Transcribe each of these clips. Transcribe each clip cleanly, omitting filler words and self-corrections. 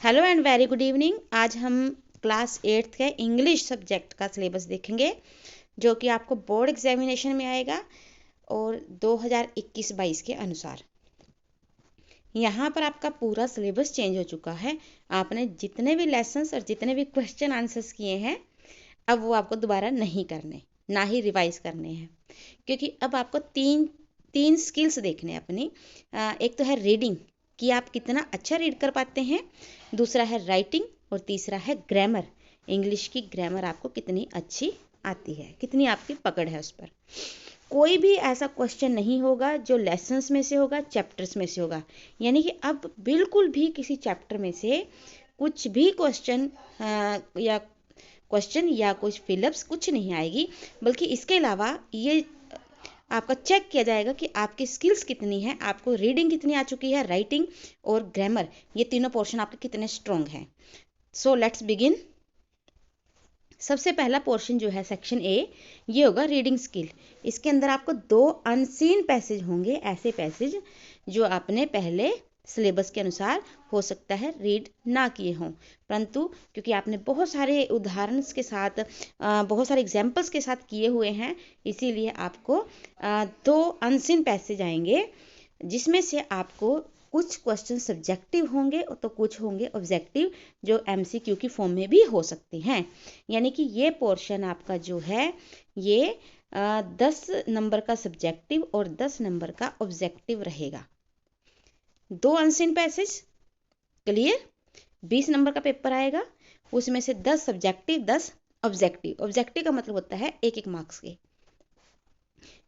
Hello and very good evening. आज हम class 8th के इंग्लिश सब्जेक्ट का सिलेबस देखेंगे जो कि आपको बोर्ड एग्जामिनेशन में आएगा और 2021-22 के अनुसार। यहाँ पर आपका पूरा सिलेबस चेंज हो चुका है। आपने जितने भी लेसन्स और जितने भी क्वेश्चन आंसर्स किए हैं अब वो आपको दोबारा नहीं करने, ना ही रिवाइज करने हैं, क्योंकि अब आपको तीन स्किल्स देखने हैं अपनी। एक तो है रीडिंग कि आप कितना अच्छा रीड कर पाते हैं, दूसरा है राइटिंग और तीसरा है ग्रामर। इंग्लिश की ग्रामर आपको कितनी अच्छी आती है, कितनी आपकी पकड़ है उस पर। कोई भी ऐसा क्वेश्चन नहीं होगा जो लेसन्स में से होगा, चैप्टर्स में से होगा। यानी कि अब बिल्कुल भी किसी चैप्टर में से कुछ भी क्वेश्चन या कुछ फिलअप्स कुछ नहीं आएगी, बल्कि इसके अलावा ये आपका चेक किया जाएगा कि आपकी स्किल्स कितनी है, आपको रीडिंग कितनी आ चुकी है, राइटिंग और ग्रामर, ये तीनों पोर्शन आपके कितने स्ट्रॉन्ग हैं। So let's begin. सबसे पहला पोर्शन जो है सेक्शन ए, ये होगा रीडिंग स्किल। इसके अंदर आपको 2 अनसीन पैसेज होंगे, ऐसे पैसेज जो आपने पहले सिलेबस के अनुसार हो सकता है रीड ना किए हों, परंतु क्योंकि आपने बहुत सारे उदाहरण के साथ बहुत सारे एग्जाम्पल्स के साथ किए हुए हैं, इसीलिए आपको 2 अनसीन पैसेज आएंगे जिसमें से आपको कुछ क्वेश्चन सब्जेक्टिव होंगे तो कुछ होंगे ऑब्जेक्टिव, जो एमसीक्यू की फॉर्म में भी हो सकते हैं। यानी कि ये पोर्शन आपका जो है ये 10 नंबर का सब्जेक्टिव और 10 नंबर का ऑब्जेक्टिव रहेगा। 2 अनसीन पैसेज, क्लियर। 20 नंबर का पेपर आएगा, उसमें से 10 सब्जेक्टिव 10 ऑब्जेक्टिव। ऑब्जेक्टिव का मतलब होता है 1-1 मार्क्स के।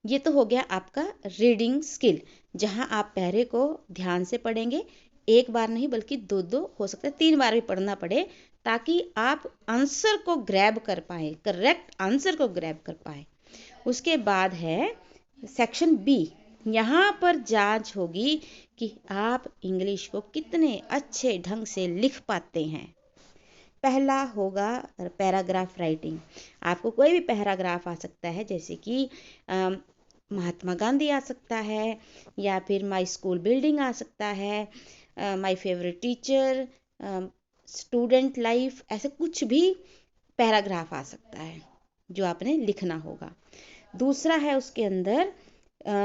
ये तो हो गया आपका रीडिंग स्किल, जहां आप पहरे को ध्यान से पढ़ेंगे, एक बार नहीं बल्कि 2-2 हो सकता है 3 बार भी पढ़ना पड़े, ताकि आप आंसर को ग्रैब कर पाए, करेक्ट आंसर को ग्रैब कर पाए। उसके बाद है सेक्शन बी। यहाँ पर जांच होगी कि आप इंग्लिश को कितने अच्छे ढंग से लिख पाते हैं। पहला होगा पैराग्राफ राइटिंग। आपको कोई भी पैराग्राफ आ सकता है, जैसे कि महात्मा गांधी आ सकता है, या फिर माय स्कूल बिल्डिंग आ सकता है, my favourite teacher, student life, ऐसे कुछ भी पैराग्राफ आ सकता है जो आपने लिखना होगा। दूसरा है उसके अंदर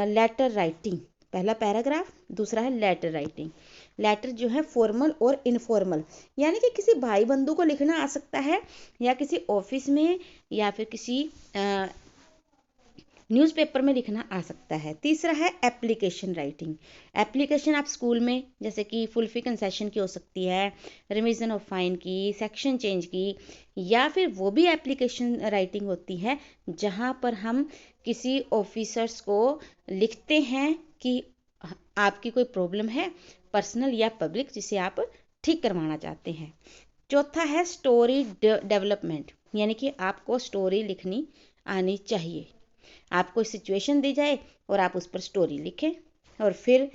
लेटर राइटिंग। पहला पैराग्राफ, दूसरा है लेटर राइटिंग। लेटर जो है फॉर्मल और इनफॉर्मल, यानी कि किसी भाई बंधु को लिखना आ सकता है, या किसी ऑफिस में, या फिर किसी न्यूज़पेपर में लिखना आ सकता है। तीसरा है एप्लीकेशन राइटिंग। एप्लीकेशन आप स्कूल में, जैसे कि फुल फी कंसेशन की हो सकती है, रिवीजन ऑफ फाइन की, सेक्शन चेंज की, या फिर वो भी एप्लीकेशन राइटिंग होती है जहाँ पर हम किसी ऑफिसर्स को लिखते हैं कि आपकी कोई प्रॉब्लम है, पर्सनल या पब्लिक, जिसे आप ठीक करवाना चाहते हैं। चौथा है स्टोरी डेवलपमेंट, यानी कि आपको स्टोरी लिखनी आनी चाहिए। आपको सिचुएशन दी जाए और आप उस पर स्टोरी लिखें। और फिर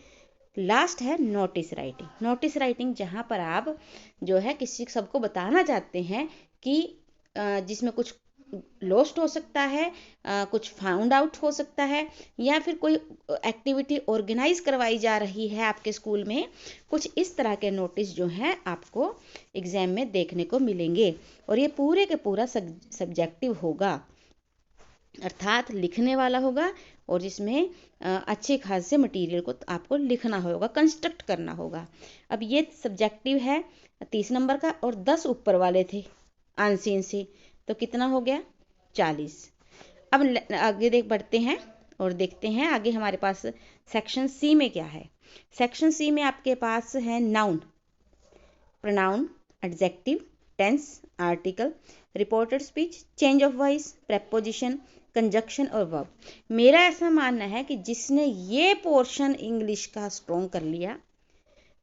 लास्ट है नोटिस राइटिंग। नोटिस राइटिंग जहाँ पर आप जो है किसी सबको बताना चाहते हैं कि जिसमें कुछ लॉस्ट हो सकता है, कुछ फाउंड आउट हो सकता है, या फिर कोई एक्टिविटी ऑर्गेनाइज करवाई जा रही है आपके स्कूल में। कुछ इस तरह के नोटिस जो हैं आपको एग्जाम में देखने को मिलेंगे, और ये पूरे के पूरा सब्जेक्टिव होगा, अर्थात लिखने वाला होगा, और जिसमें अच्छे खासे मटेरियल को आपको लिखना होगा, कंस्ट्रक्ट करना होगा। अब ये सब्जेक्टिव है 30 नंबर का, और 10 ऊपर वाले थे अनसीन से, तो कितना हो गया 40। अब आगे बढ़ते हैं और देखते हैं आगे हमारे पास सेक्शन सी में क्या है। सेक्शन सी में आपके पास है noun, pronoun, adjective, tense, article, reported speech, change of voice, preposition, conjunction और वर्ब। मेरा ऐसा मानना है कि जिसने ये पोर्शन इंग्लिश का स्ट्रॉन्ग कर लिया,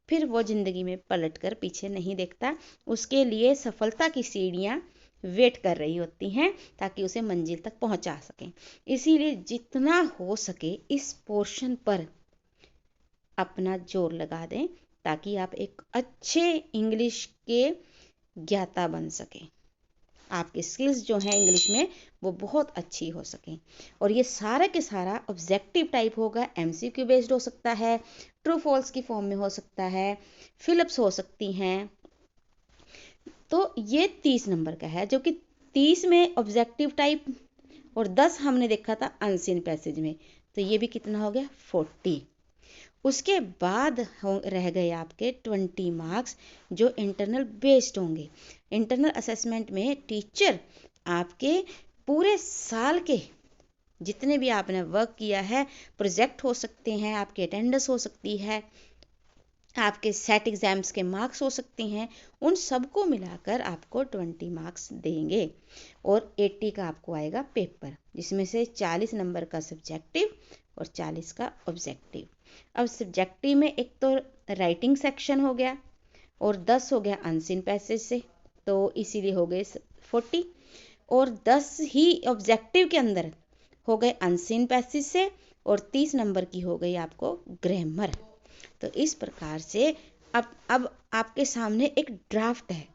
फिर वो जिंदगी में पलट कर पीछे नहीं देखता। उसके लिए सफलता की सीढ़ियाँ वेट कर रही होती हैं, ताकि उसे मंजिल तक पहुंचा सकें। इसीलिए जितना हो सके इस पोर्शन पर अपना जोर लगा दें, ताकि आप एक अच्छे इंग्लिश के ज्ञाता बन सकें, आपकी स्किल्स जो हैं इंग्लिश में वो बहुत अच्छी हो सकें। और ये सारा के सारा ऑब्जेक्टिव टाइप होगा, एमसीक्यू बेस्ड हो सकता है, ट्रू फॉल्स की फॉर्म में हो सकता है, फिलिप्स हो सकती हैं, तो ये 30 नंबर का है, जो कि 30 में ऑब्जेक्टिव टाइप और 10 हमने देखा था अनसीन पैसेज में, तो ये भी कितना हो गया 40। उसके बाद रह गए आपके 20 मार्क्स जो इंटरनल बेस्ड होंगे। इंटरनल असेसमेंट में टीचर आपके पूरे साल के जितने भी आपने वर्क किया है, प्रोजेक्ट हो सकते हैं, आपकी अटेंडेंस हो सकती है, आपके सेट एग्जाम्स के मार्क्स हो सकते हैं, उन सबको मिलाकर आपको 20 मार्क्स देंगे और 80 का आपको आएगा पेपर, जिसमें से 40 नंबर का सब्जेक्टिव और 40 का ऑब्जेक्टिव। अब सब्जेक्टिव में एक तो राइटिंग सेक्शन हो गया और 10 हो गया अनसीन पैसेज से, तो इसीलिए हो गए 40, और 10 ही ऑब्जेक्टिव के अंदर हो गए अनसीन पैसेज से, और 30 नंबर की हो गई आपको ग्रामर। तो इस प्रकार से अब आपके सामने एक ड्राफ्ट है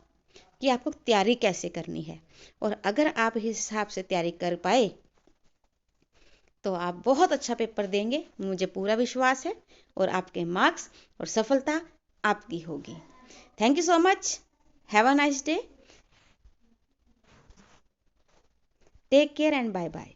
कि आपको तैयारी कैसे करनी है, और अगर आप इस हिसाब से तैयारी कर पाए तो आप बहुत अच्छा पेपर देंगे, मुझे पूरा विश्वास है, और आपके मार्क्स और सफलता आपकी होगी। Thank you so much, have a nice day, take care and bye bye.